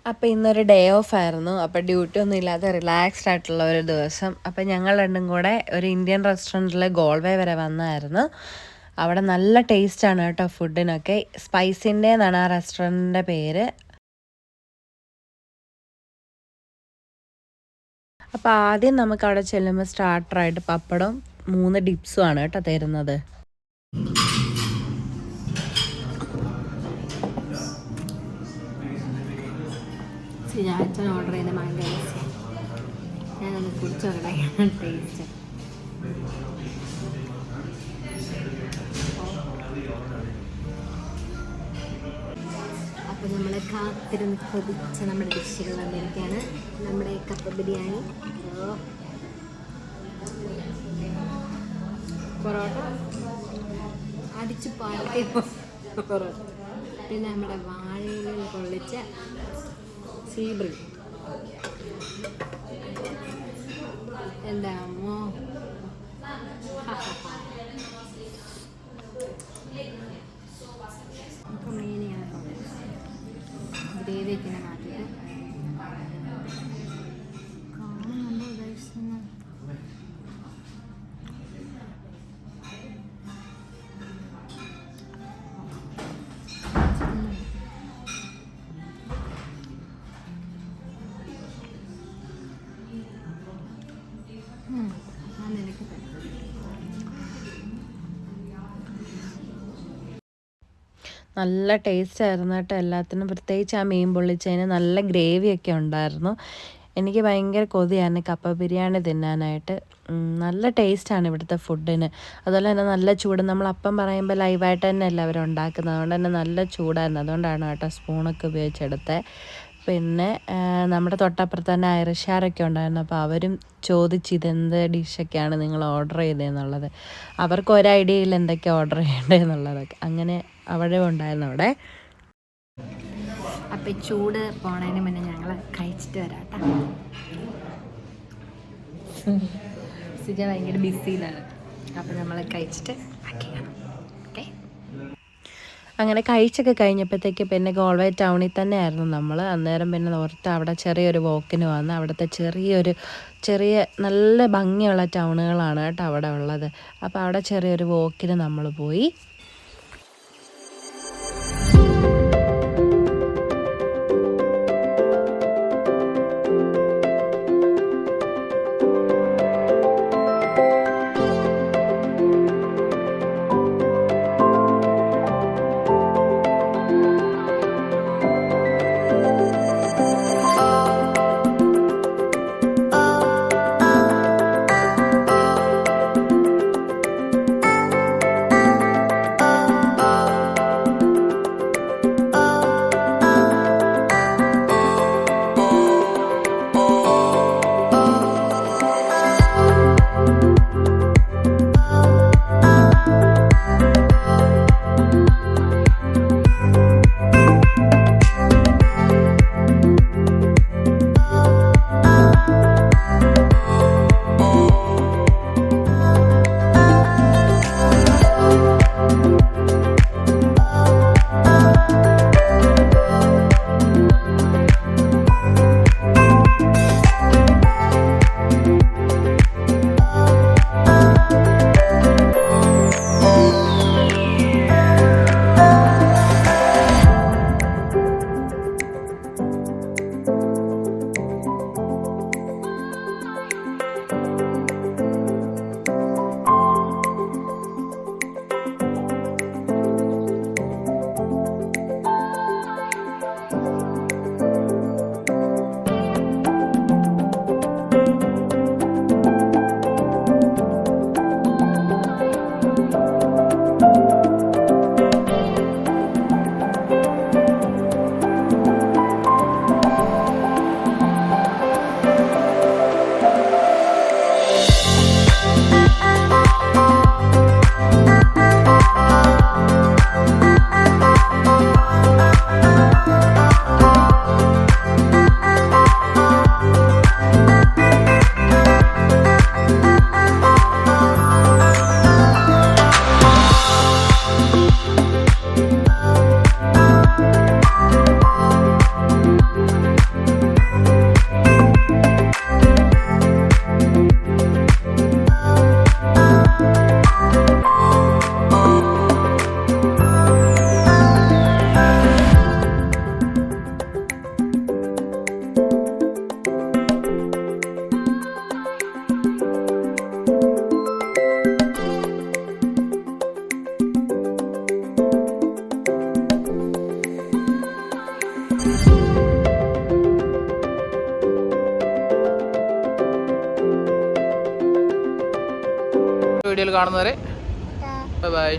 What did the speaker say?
അപ്പോൾ ഇന്നൊരു day of ആയിരുന്നു. അപ്പോൾ ഡ്യൂട്ടി ഒന്നും ഇല്ലാതെ റിലാക്സ്ഡ് ആയിട്ടുള്ള ഒരു ദിവസം. അപ്പോൾ ഞങ്ങൾ രണ്ടും കൂടെ ഒരു ഇന്ത്യൻ റെസ്റ്റോറൻറ്റിൽ ഗോൾവേ വരെ വന്നായിരുന്നു. അവിടെ നല്ല ടേസ്റ്റാണ് കേട്ടോ ഫുഡിനൊക്കെ. സ്പൈസിൻ്റെ എന്നാണ് ആ റെസ്റ്റോറൻറ്റിൻ്റെ പേര്. അപ്പോൾ ആദ്യം നമുക്ക് അവിടെ ചെല്ലുമ്പോൾ സ്റ്റാർട്ടറായിട്ട് പപ്പടം 3 ഡിപ്സും ആണ് കേട്ടോ തരുന്നത്. ഞാൻ ഓർഡർ ചെയ്ത മാംഗോ ഐസ് ഞാനൊന്ന് കുടിച്ചു നോക്കട്ടെ ടേസ്റ്റ്. അപ്പോൾ നമ്മൾ കാത്തിരുന്ന് കൊതിച്ച നമ്മുടെ ഡിഷുകൾ വന്നിരിക്കുകയാണ്. നമ്മുടെ കപ്പ ബിരിയാണി, പൊറോട്ട അടിച്ച് പാലത്തെ പൊറോട്ട, പിന്നെ നമ്മുടെ വാഴയിലിൽ കൊള്ളിച്ച സീബ്രി. എൻ്റെ അമ്മോ, നമുക്ക് മീനിയാണ് ഗ്രേവി ഒക്കെ മാറ്റിയിട്ട് കാണുന്നുണ്ടോ ഉദ്ദേശിക്കുന്നത്. നല്ല ടേസ്റ്റ് ആയിരുന്നു കേട്ടോ എല്ലാത്തിനും. പ്രത്യേകിച്ച് ആ മീൻ പൊള്ളിച്ചതിന് നല്ല ഗ്രേവിയൊക്കെ ഉണ്ടായിരുന്നു. എനിക്ക് ഭയങ്കര കൊതിയായിരുന്നു കപ്പ ബിരിയാണി തിന്നാനായിട്ട്. നല്ല ടേസ്റ്റാണ് ഇവിടുത്തെ ഫുഡിന്. അതുപോലെ തന്നെ നല്ല ചൂട്. നമ്മളപ്പം പറയുമ്പോൾ ലൈവായിട്ട് തന്നെ എല്ലാവരും ഉണ്ടാക്കുന്നത്. അതുകൊണ്ട് തന്നെ നല്ല ചൂടായിരുന്നു. അതുകൊണ്ടാണ് കേട്ടോ സ്പൂണൊക്കെ ഉപയോഗിച്ചെടുത്തത്. പിന്നെ നമ്മുടെ തൊട്ടപ്പുറത്ത് തന്നെ ഐറിഷുകാരൊക്കെ ഉണ്ടായിരുന്നു. അപ്പോൾ അവരും ചോദിച്ച് ഇതെന്ത് ഡിഷൊക്കെയാണ് നിങ്ങൾ ഓർഡർ ചെയ്തതെന്നുള്ളത്. അവർക്ക് ഒരു ഐഡിയ ഇല്ല എന്തൊക്കെയാണ് ഓർഡർ ചെയ്യേണ്ടതെന്നുള്ളതൊക്കെ. അങ്ങനെ അവിടെ ഉണ്ടായിരുന്നു അവിടെ. അപ്പം ചൂട് പോണതിന് മുന്നേ ഞങ്ങൾ കഴിച്ചിട്ട് വരാം കേട്ടോ. സിജ ഭയങ്കര ബിസിയിലാണ്. അപ്പം നമ്മൾ കഴിച്ചിട്ട് ബാക്കി കാണാം. ഓക്കെ, അങ്ങനെ കഴിച്ചൊക്കെ കഴിഞ്ഞപ്പോഴത്തേക്ക് പിന്നെ ഗോൾവേ ടൗണിൽ തന്നെ ആയിരുന്നു നമ്മൾ. അന്നേരം പിന്നെ ഓർത്ത് അവിടെ ചെറിയൊരു വോക്കിന് വന്ന് അവിടുത്തെ ചെറിയ നല്ല ഭംഗിയുള്ള ടൗണുകളാണ് കേട്ടോ അവിടെ ഉള്ളത്. അപ്പോൾ അവിടെ ചെറിയൊരു വോക്കിന് നമ്മൾ പോയി. വീഡിയോയിൽ കാണുന്നവരെ ബൈ ബൈ.